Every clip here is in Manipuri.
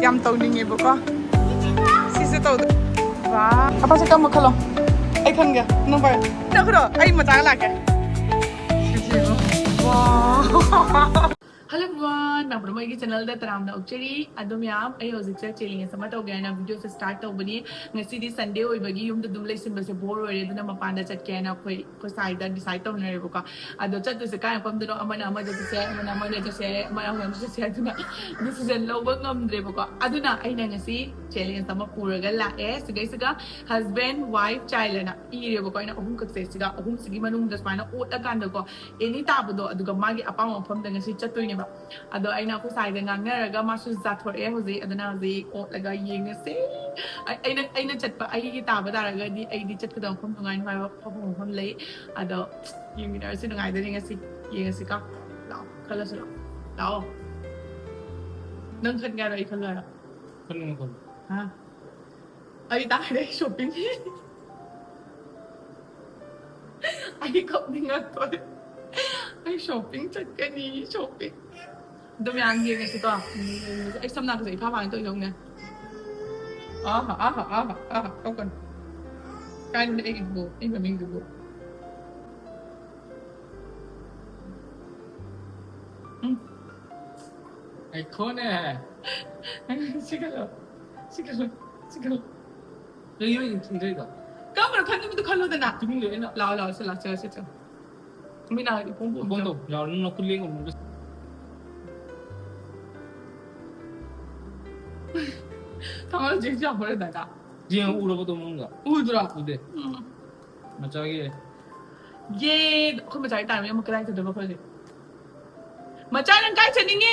yam tawningebako sise tawdu wa apa se kam khalo ai khanga number na khro ai macha lake wow Hello everyone, I'm from my channel that I'm now actually adum yam ai hojik se chilling sama to gaina video se start to bani ngasi di Sunday oi bagi yum dum lai sim se bore ore duna mapanda chat ke na koi ko side da decide to na rebo ka ado chat se kai pam dun amana amana se amana amana se amana se duna decision lo ba ngam rebo ka aduna ai na ngasi chilling sama puraga la sigai siga husband wife child na I rebo ko ina ahum ka se siga ahum sigi manung das mana ot akan da ko any tabdo aduga magi apang pam da ngasi chat to ado aina ko side ngangnaraga masu zathore hozi adana hozi otlaga yengase aina chatpa ai gi taba daraga di ai di chat kadam khom ngai ngai phom lei ado yengina se ngai da ngasi yengasi ka lao khala se lao nang khat ga rai khala khan ngam ha ai ta dai shopping ai ko ninga to ai shopping chat ka ni shopping dum yang gì ngày xưa ai xâm nào cái gì phá hoại tôi dùng nè không cần cái này cái bộ anh phải mình cái bộ ai khó nè xin cái gì cái gì các bạn khăn tôi khăn luôn thế nào chúng mình luyện nào chơi mình nào cũng bộ nó cứ liên cùng 당연히 진짜 버려 내가. 지금 울어도 먹는 거. 울더라. 우대. 맞아게. 얘 그러면 잘 따면 뭐 그다음에 더 먹어야지. 맞아는 깔쳐닝이.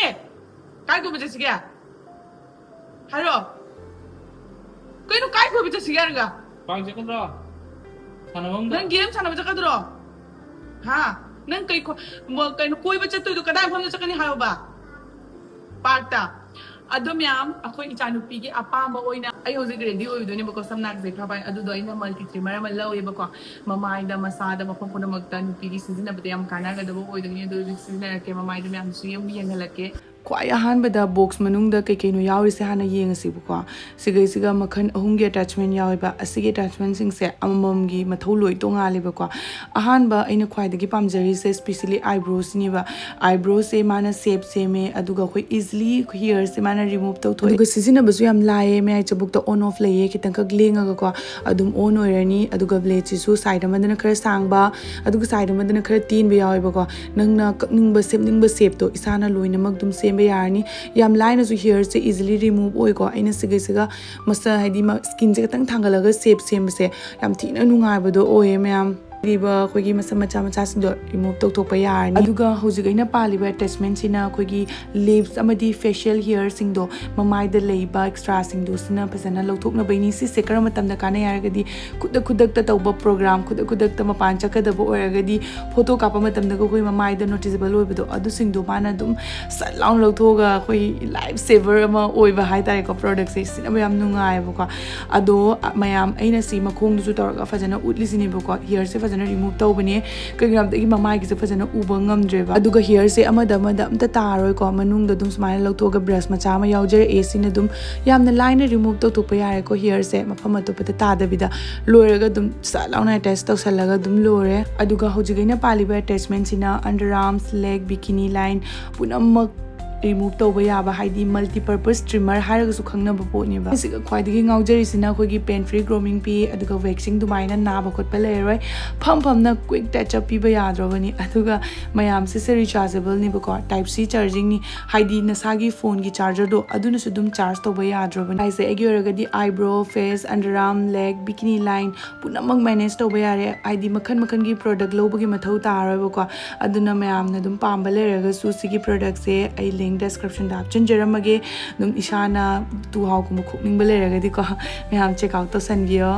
깔고 보자 시기야. 하루. 그이는 깔고 보자 시기 하는 거야. 방제 끊어. 사나 먹는다. 난 게임 사나 보자 까들어. 하. 난 그이 뭐 그이 कोई बच्चा तो कदाई हम तो कनी हायो बा. पार्टा adum yam akoi ichanupi gi apamba oina ai hojik ready oidone bako samnak je khabai adu do ina multi trimmer ma lawe bako mamai da masada mafam puna magta nupi gi sizina bade yam kana ga dabo oidone do sizina ke mamai da yam su yam yengalake kwai ahanbada box manungda kai kai no yawi se hana yengasi bako sigai siga makhan ahum gi attachment yawi ba asigi attachment sing se amam gi mathau loi to nga le bako ahanba aina khwai da gi pamjari se especially eyebrows ni ba eyebrows se mana shape se me aduga khoi easily here se mana remove to thoi aduga sizina basu yam lae me ai chabuk to on off laye kitang ka glenga ga ko adum on oirani aduga blade chi su side amadana khara sangba aduga side amadana khara tin be yawi bako nangna kakning ba shape to isana loina mak dum se yarni yam line as here se easily remove oi ko aina sigai siga masa haidi ma skin je tang thangalaga shape sem se yam thina nungai bodo oi ma'am riba khoigi masa macha sindo remove tok tok pa yarni aduga hoji gaina paliba attachment sina khoigi lips amadi facial hair singdo mamai da leiba extra singdo sina pasana lawthok na baini si se karam matam da kana yaragadi kudak ta tawba program kudak ta mapan chakada bo oragadi photo kapa matam da khoi mamai da noticeable oibedo adu singdo bana dum salong lawthoga khoi life saver ama oiba hai tare ko product se sina mayam nungai bo ko ado mayam aina si makhong du tawraga fajana utli sini bo ko hair se remove to bani kagram da mamai gi se fajana uba ngamdreba aduga hair se amada amta taroi ko manung da dum smile lawthoga brush macha ma yaujare ac na dum yamna line remove to to pa yare ko hair se mafam to pata ta da bida loiraga dum salauna test to salaga dum lore aduga hojigaina paliba attachment sina underarms leg bikini line punamak remove to ba yaba haidi multi purpose trimmer haraga su khangna ba poni ba siga khwaidagi ngaujari sina khoi gi pain free grooming pi aduga waxing dumaina na ba khot pa leroi pham na quick touch up pi ba yadrobani aduga mayam se rechargeable ni ba ko type c charging ni haidi nasagi phone gi charger do aduna su dum charge to ba yadrobani ai se egi oraga di eyebrow face underarm leg bikini line punamang manage to ba yare haidi makhan gi product lo ba gi mathau taroi ba ko aduna mayam na dum pamba lerega su sigi product se ai link description da option jaramage dum ishana tu haw kum khukning ba leragadi ko myam check out to sanvio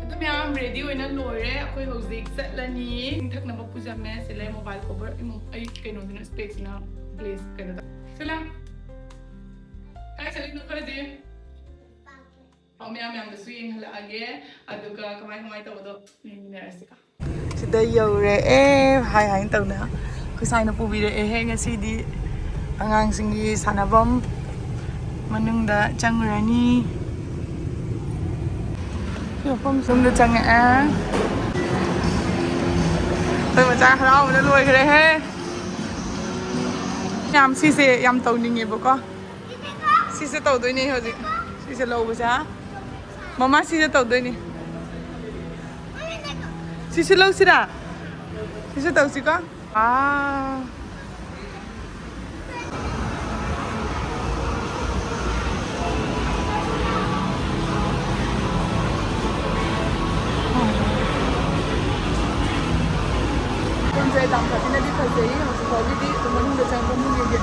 dum myam ready oina lore akoi hozik satlani thakna ba pujame sele mobile cover ai kaino dina space na place kaino da sela kai sele no khade myam da swing hala age aduga kamai to do ni rasika sida yore hai tawna kusai na pubire ngasi di angang singi sanabam Manungda changurani. Manungda chang'a. Tôi mà cha khao mà nó lùi cái đấy he. Yam xí xí yam tàu ninh nghiệp có. Xí xí tàu đôi này hả chị? Xí xí lâu bữa Mama xí xí tàu đôi này. Xí xí lâu xí đã. Xí xí tàu xí có. À. Con dây tạm thật thì đi phải giấy mà chỉ có đi tụi mình không được chẳng có mua gì vậy.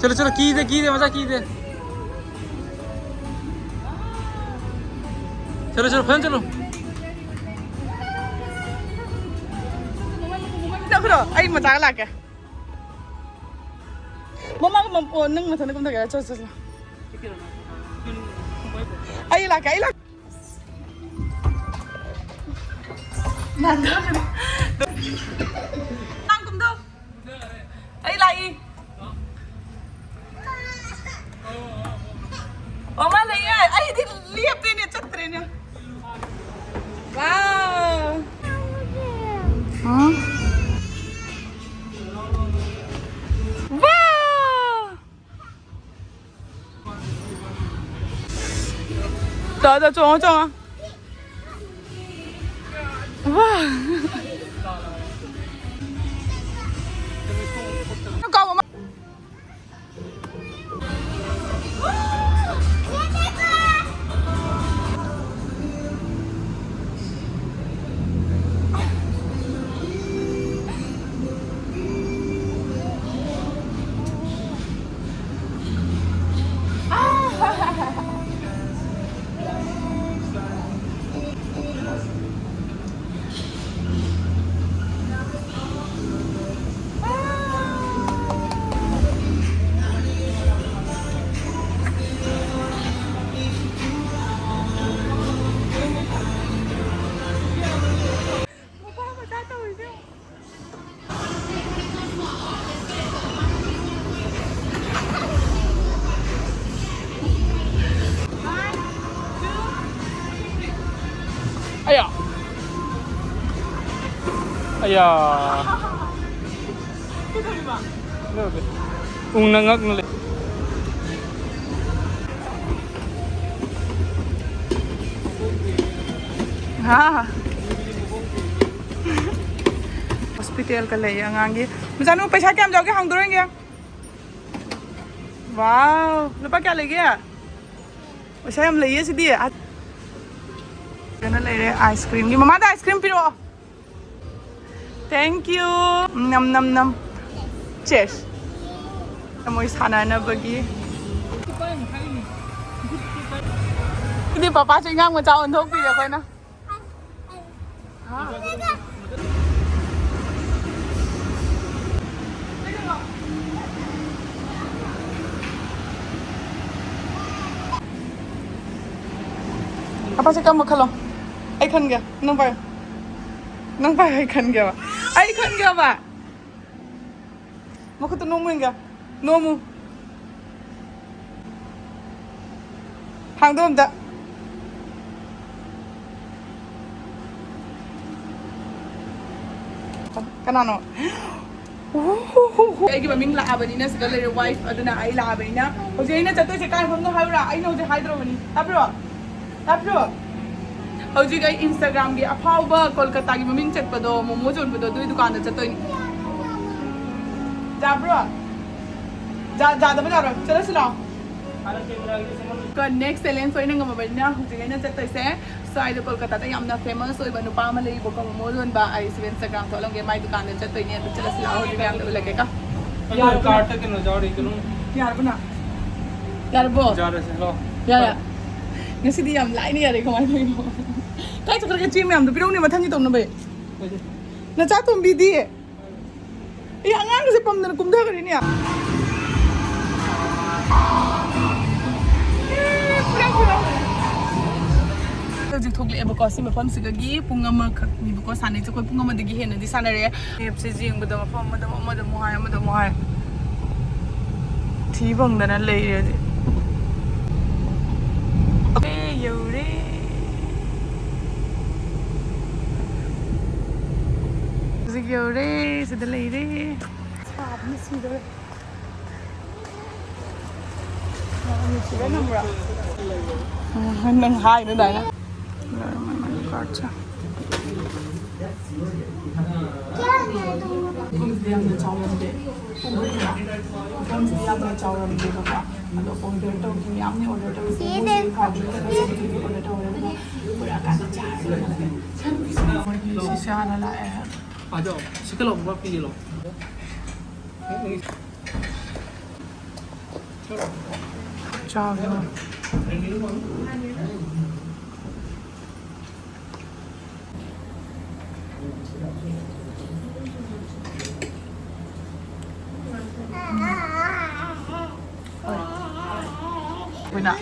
चलो चलो की दे मजा की दे चलो चलो फैन चलो Đâu rồi, anh mà trả lại kìa. Mama mà nâng mà thằng nó cũng thấy cho. Anh là cái là. Nàng cũng đâu. Anh là gì? Mama lấy à, anh đi liệp đi nè, chắc thế nè. Wow. Hả? Wow. Đó, trông à? Wow. Nó câu mà. Aya. Nangak nuli. Ha. Hospital ka lay ang angi. Masano पैसा क्या हम जाओगे हम दौड़ेंगे. Wow, lupa क्या ले गया? पैसा हम ले ये सीधी है. Gana ले रहे आइसक्रीम की. मम्मा दा आइसक्रीम पिरो. Thank you. Nam nam nam. Cheers. Amoy sana na bagi. Hindi papa chơi ngang mà cháu ăn thuốc gì được thôi na. Apa sih kamu kalau? Ai khăn kìa, nâng phải. Nâng phải ai khăn kìa. Ai khăn kìa bà. Mau ketemu nomu kìa. Nomu. Hàng đôm đã. Kanano? Ay maming laabani na sila yung wife ano na ay laabani na. O siya na chato si kan no hayra ay no si hydro mani. Tapro. Hojik ay Instagram gi aphaw ba Kolkata gi maming chat pa do momo jon pa do dui dukan na chato ni. Tapro. Ja da ba jaro. Chalo sila. Next talent so inang mabal na hojik ay na chato se. So ay Kolkata ta yam na famous so iba Nupa malay ko kang momo jon ba ay si Instagram to lang gi may dukan na chato ni to chalo sila hojik ay am lagay ka. यार काट के न जाओ रे यार बना यार बो जा रहे हैं लो यार ngasi di am lai ni ya re khamai thoi no kai chakra ke chim yam do pirong ni mathang ni tom na be na cha tom bi di 이 안간곳에 ปั๊ꯝ는 꿈다거리냐? Hꯧji thokle eba ko si mafam sigagi pung ama khakni ko sanai chakoi pung ama dagi hena di sanare ep se jing bada mafam ama da mohai thi bang dana lei re okay yore zig yore se da lei re sab ni si do ni si ga namra nang hai nữa đây nè Gotcha. Wait up.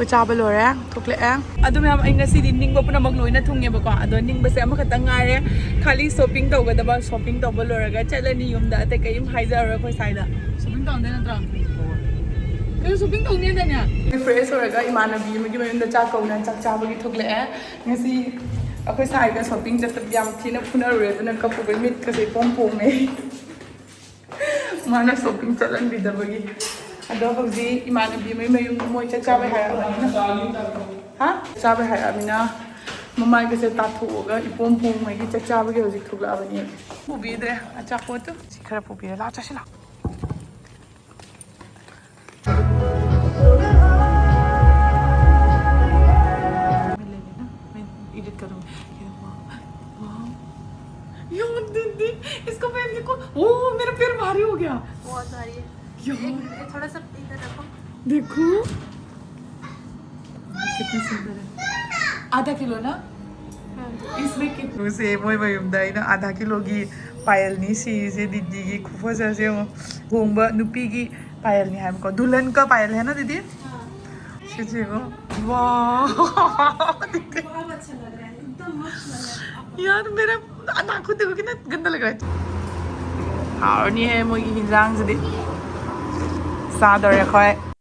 Chào bây giờ thuộc lệ adu ma'am ai ngasi din ning ba puna magloi na thunge ba ko ado ning ba se ama khata ngare khali shopping to ga da ba shopping to ba loraga chalani yum da te kayim haiza ra khoi sai da shopping to de na tra ke shopping to ne da nya fresh oraga imana bi mi gi mayum da cha ko na cha ba gi thuộc lệ ngasi akhoi sai ga shopping jat yam thina phuna re na ka pu ba mit ka se pom pom ne mana shopping chalan bi da ba gi Ado hauji imanabi may mayung moy chachabe hayamina ha chabe hayamina mamay kasi tathuga ipom pum may gi chachabe gi hauji thugla bani pubidre acha photo sikhara pubire la cha sila edit करूँ यार दीदी इसको पहन के को ओह मेरा पैर भारी हो गया बहुत भारी है थोड़ा सा इधर रखो देखो कितनी सुंदर है आधा किलो ना इसमें कितने से मोई मयुमदाई ना आधा किलो की पायल नी सी से दीदी की खुफा से होंबा नुपी की पायल नी है हमको दुल्हन का पायल है ना दीदी सीधे को वाह बहुत अच्छा लग रहा है एकदम मस्त लग रहा है यार मेरा आंखों देखो कितना गंदा लग रहा है और नहीं है मोई की हिंजांग से दी सादर है